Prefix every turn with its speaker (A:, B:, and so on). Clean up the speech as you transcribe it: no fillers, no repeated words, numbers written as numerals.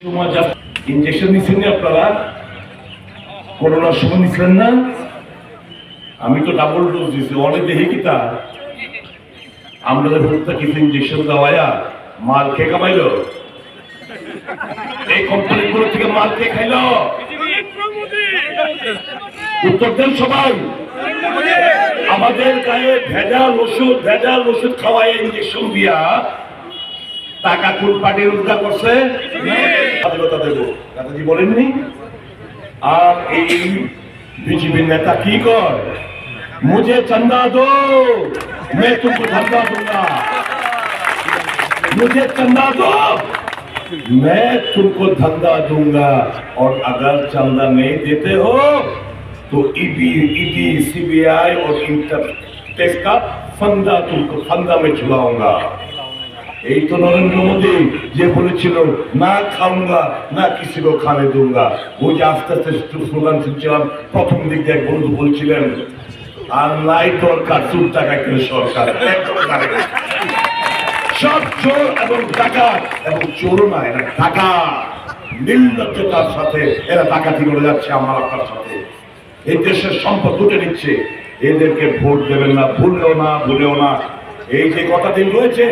A: Injection নিচ্ছেন না আপনারা? করোনার সময় নিচ্ছেন না? আমি তো ডাবল ডোজ দিচ্ছি। অনেক দেখি কি তা আমাদের ভোটটা কিছু ইনজেকশন দেওয়া মাল খেয়ে কামাইল, এই কোম্পানিগুলো থেকে মাল খেয়ে খাইল। উত্তর দেন সবাই। আমাদের গায়ে ভেজাল ওষুধ খাওয়ায় ইনজেকশন দিয়া টাকা কোন পার্টি রোজগার করছে? স্বাধীনতা দেব নেতাজি বলেননি? আর এই বিজেপির নেতা কি কর, मुझे चंदा दो मैं तुमको धंधा दूंगा, मुझे चंदा दो मैं तुमको धंधा दूंगा, और अगर चंदा नहीं देते हो तो ईडी सीबीआई और इंटर टेक्स का फंदा में झुलाऊंगा। এই তো নরেন্দ্র মোদী যে বলেছিল না খাऊंगा না किसी को खाने दूंगा। वो যে আস্তে আস্তে স্লোগান শুনছিলাম, প্রথম দিক দিয়ে এক বন্ধু বলছিলেন আর নাই দরকার চুল টাকা কেন সরকার। সব চোর এবং টাকা, এবং চোর না, এরা টাকা নির্লজ্জতার সাথে এরা ডাকাতি করে যাচ্ছে আমার আপনার সাথে। এই দেশের সম্পদ লুটে নিচ্ছে। এদেরকে ভোট দেবেন না, ভুলেও না। এই যে কটা দিন রয়েছে